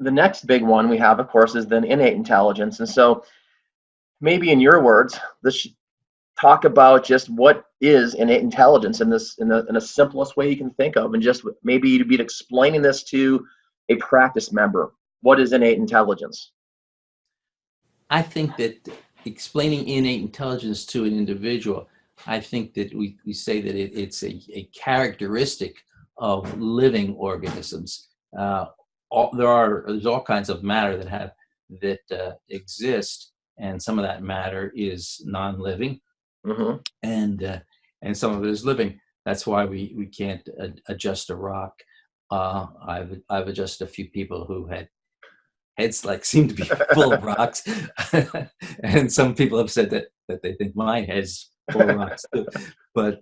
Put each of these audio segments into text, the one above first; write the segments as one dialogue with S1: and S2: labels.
S1: the next big one we have, of course, is then innate intelligence. And so maybe in your words, let's talk about just what is innate intelligence in this in the simplest way you can think of, and just maybe you'd be explaining this to a practice member. What is innate intelligence?
S2: I think that explaining innate intelligence to an individual, I think that we say that it's a characteristic of living organisms. There's all kinds of matter that exist, and some of that matter is non-living,
S1: Mm-hmm.
S2: and some of it is living. That's why we can't adjust a rock. I've adjusted a few people who had heads like seem to be full of rocks, and some people have said that they think my head's full of rocks too. But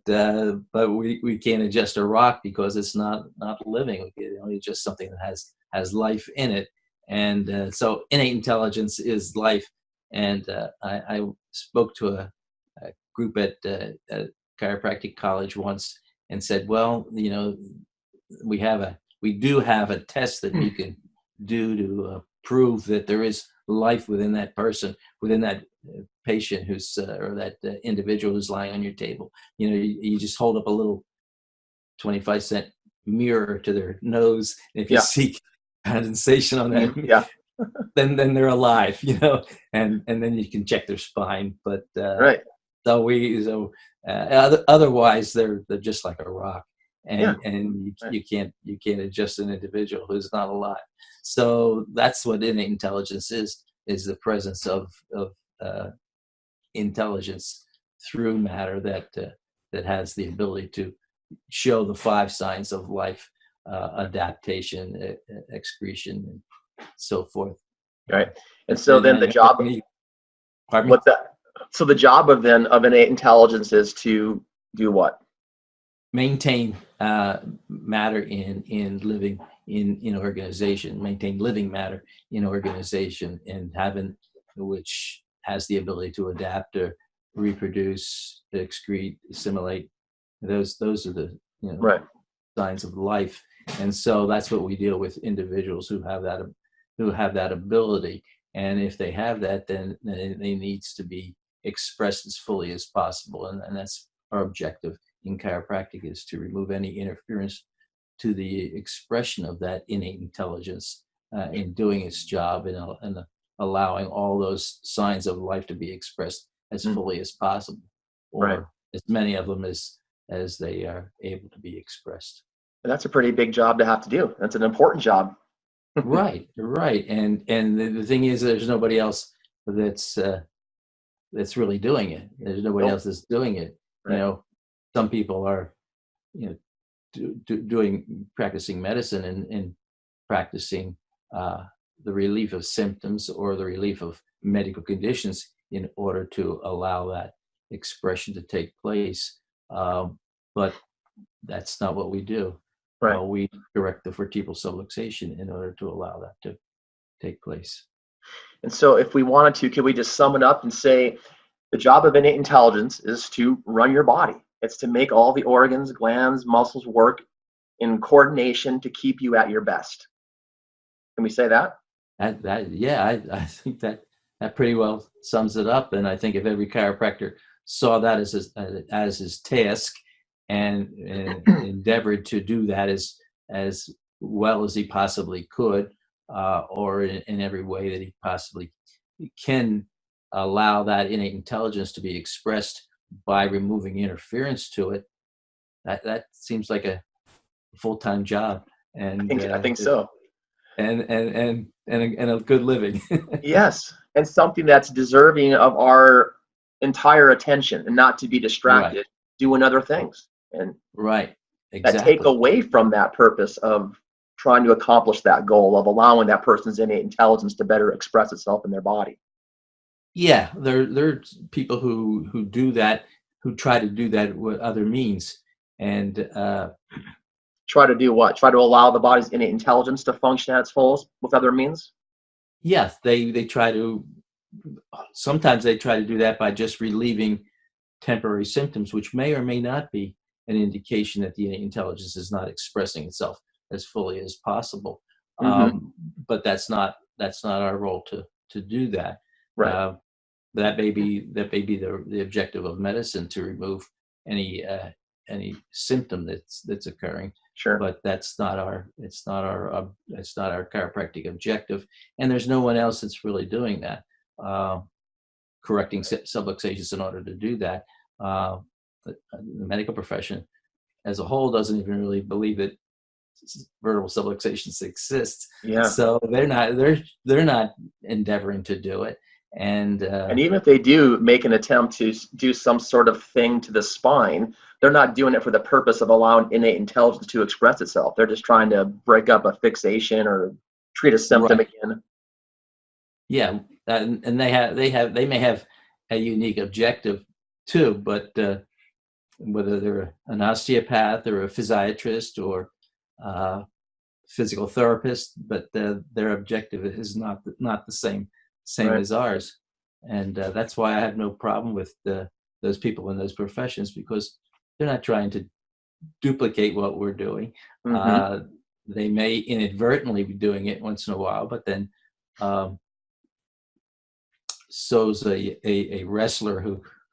S2: we can't adjust a rock because it's not living. We can only adjust something that has life in it, and so innate intelligence is life. And I spoke to a group at chiropractic college once and said, well, we do have a test that you can do to prove that there is life within that person, within that patient who's or that individual who's lying on your table. You just hold up a little 25-cent mirror to their nose, and if you
S1: Yeah.
S2: see condensation on that,
S1: Yeah.
S2: then they're alive, and then you can check their spine. But
S1: Right.
S2: otherwise they're just like a rock,
S1: Yeah.
S2: and
S1: Right.
S2: you can't adjust an individual who's not alive. So that's what innate intelligence is the presence of intelligence through matter that has the ability to show the 5 signs of life: adaptation, excretion, and so forth.
S1: Right. And so then the job,
S2: Pardon me?
S1: what's that? So the job of innate intelligence is to do what?
S2: Maintain matter in living in organization, maintain living matter in organization, and which has the ability to adapt or reproduce, excrete, assimilate. Those are the
S1: Right.
S2: signs of life. And so that's what we deal with individuals who have that ability. And if they have that, then it needs to be expressed as fully as possible. And that's our objective in chiropractic, is to remove any interference to the expression of that innate intelligence in doing its job, and allowing all those signs of life to be expressed as fully as possible, or
S1: Right.
S2: as many of them as they are able to be expressed.
S1: And that's a pretty big job to have to do. That's an important job.
S2: Right. And the thing is, there's nobody else that's really doing it. There's nobody
S1: Nope.
S2: else that's doing it.
S1: Right.
S2: Some people are, practicing medicine and practicing the relief of symptoms or the relief of medical conditions in order to allow that expression to take place. But that's not what we do.
S1: Right.
S2: We correct the vertebral subluxation in order to allow that to take place.
S1: And so if we wanted to, could we just sum it up and say the job of innate intelligence is to run your body? It's to make all the organs, glands, muscles work in coordination to keep you at your best. Can we say that?
S2: I think that pretty well sums it up. And I think if every chiropractor saw that as his task, and endeavored to do that as well as he possibly could, or in every way that he possibly can, allow that innate intelligence to be expressed by removing interference to it, that seems like a full-time job, and
S1: I think so.
S2: and a good living.
S1: Yes, and something that's deserving of our entire attention, and not to be distracted
S2: Right.
S1: doing other things, and
S2: Right.
S1: that take
S2: Exactly.
S1: away from that purpose of trying to accomplish that goal of allowing that person's innate intelligence to better express itself in their body.
S2: Yeah, there's people who do that, who try to do that with other means, and
S1: Try to do what? Try to allow the body's innate intelligence to function at its fullest with other means?
S2: yes, they try to. Sometimes they try to do that by just relieving temporary symptoms, which may or may not be an indication that the intelligence is not expressing itself as fully as possible.
S1: Mm-hmm.
S2: But that's not our role to do that.
S1: Right.
S2: Uh, that may be the objective of medicine, to remove any symptom that's occurring.
S1: Sure.
S2: But that's not our chiropractic objective, and there's no one else that's really doing that, correcting subluxations in order to do that. The medical profession as a whole doesn't even really believe that vertebral subluxations exist.
S1: Yeah.
S2: So they're not endeavoring to do it. And
S1: even if they do make an attempt to do some sort of thing to the spine, they're not doing it for the purpose of allowing innate intelligence to express itself. They're just trying to break up a fixation or treat a symptom
S2: right.
S1: again.
S2: Yeah, and they may have a unique objective too, but whether they're an osteopath or a physiatrist or physical therapist, but their objective is not the same
S1: Right.
S2: as ours, and that's why I have no problem with those people in those professions, because they're not trying to duplicate what we're doing.
S1: Mm-hmm.
S2: They may inadvertently be doing it once in a while, but then so's a wrestler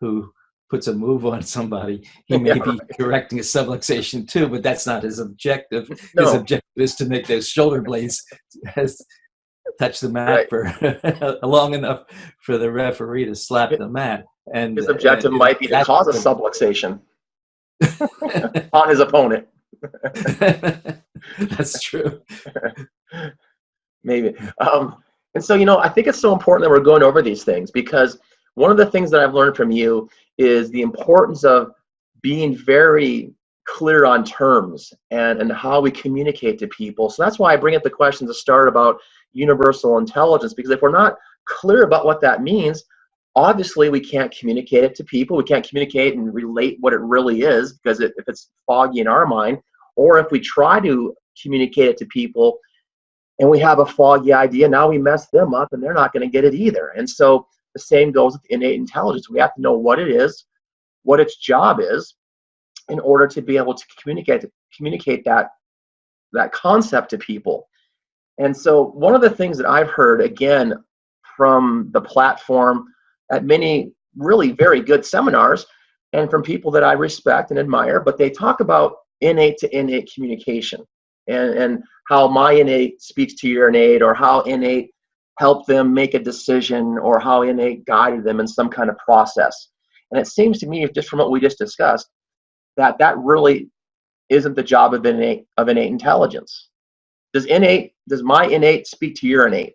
S2: who puts a move on somebody. He may
S1: Yeah,
S2: be correcting a subluxation too, but that's not his objective.
S1: No.
S2: His objective is to make those shoulder blades touch the mat
S1: Right.
S2: for long enough for the referee to slap the mat. And
S1: His objective might be to cause a subluxation on his opponent.
S2: That's true.
S1: Maybe. And so, I think it's so important that we're going over these things, because one of the things that I've learned from you is the importance of being very clear on terms and how we communicate to people. So that's why I bring up the question to start about universal intelligence, because if we're not clear about what that means, obviously we can't communicate it to people. We can't communicate and relate what it really is, because if it's foggy in our mind, or if we try to communicate it to people and we have a foggy idea, now we mess them up and they're not going to get it either. And so the same goes with innate intelligence. We have to know what it is, what its job is, in order to be able to communicate that concept to people. And so one of the things that I've heard, again, from the platform at many really very good seminars and from people that I respect and admire, but they talk about innate to innate communication, and how my innate speaks to your innate, or how innate helped them make a decision, or how innate guided them in some kind of process. And it seems to me, just from what we just discussed, that really isn't the job of innate intelligence. Does my innate speak to your innate?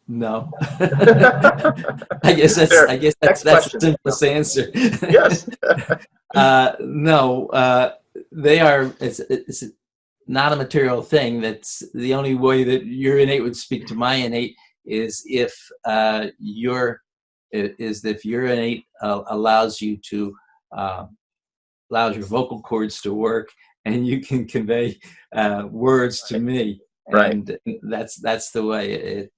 S2: No. I guess that's the simplest answer.
S1: Yes.
S2: No, they are. It's not a material thing. That's the only way that your innate would speak to my innate is if your innate allows you to allows your vocal cords to work, and you can convey words to me.
S1: Right.
S2: And that's the way it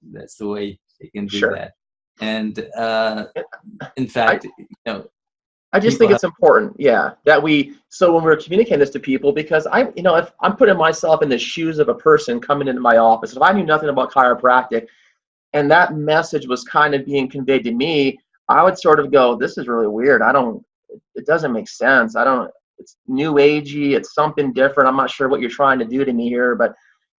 S2: can do
S1: Sure.
S2: that. And in fact,
S1: I just think it's important, that so when we're communicating this to people, because if I'm putting myself in the shoes of a person coming into my office, if I knew nothing about chiropractic and that message was kind of being conveyed to me, I would sort of go, this is really weird. It doesn't make sense. It's new agey. It's something different. I'm not sure what you're trying to do to me here. But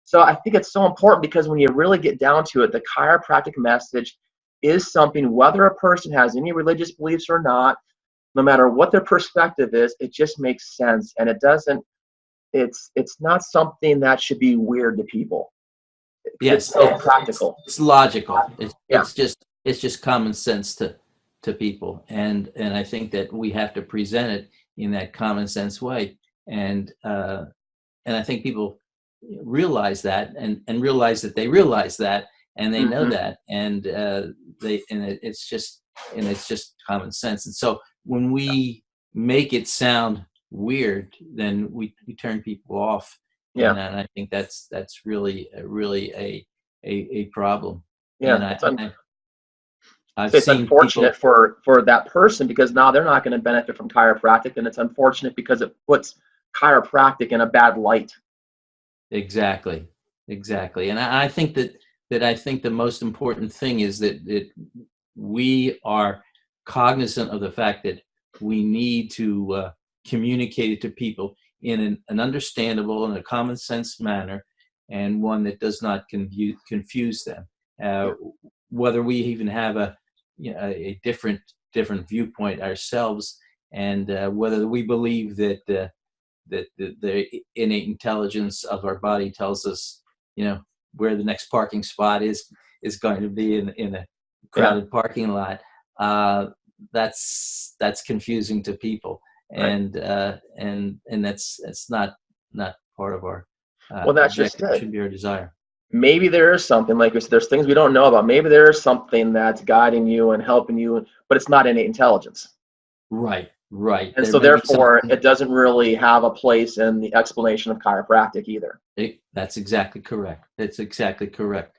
S1: so I think it's so important, because when you really get down to it, the chiropractic message is something, whether a person has any religious beliefs or not, no matter what their perspective is, it just makes sense. And it's not something that should be weird to people.
S2: Yes,
S1: it's so practical.
S2: It's logical. It's just common sense to people. And I think that we have to present it in that common sense way. And I think people realize that and realize that they realize that, and they know that, and it's just common sense. And so when we make it sound weird, then we turn people off.
S1: Yeah.
S2: And I think that's really a problem.
S1: Yeah.
S2: And
S1: it's unfortunate for that person, because now they're not going to benefit from chiropractic, and it's unfortunate because it puts chiropractic in a bad light.
S2: Exactly. exactly. And I think that I think the most important thing is that we are cognizant of the fact that we need to communicate it to people in an understandable and a common sense manner, and one that does not confuse them. Uh,
S1: Yeah.
S2: Whether we even have a different viewpoint ourselves, and whether we believe that the innate intelligence of our body tells us, where the next parking spot is going to be in a
S1: Yeah.
S2: crowded parking lot. Uh, that's confusing to people,
S1: Right.
S2: and that's not part of our
S1: Well, that's just
S2: objective.
S1: it.
S2: Should be our desire.
S1: Maybe there is something, like you said, there's things we don't know about. Maybe there is something that's guiding you and helping you, but it's not innate intelligence.
S2: Right, right.
S1: And
S2: There
S1: so
S2: may be
S1: therefore
S2: something.
S1: it doesn't really have a place in the explanation of chiropractic either.
S2: That's exactly correct. That's exactly correct.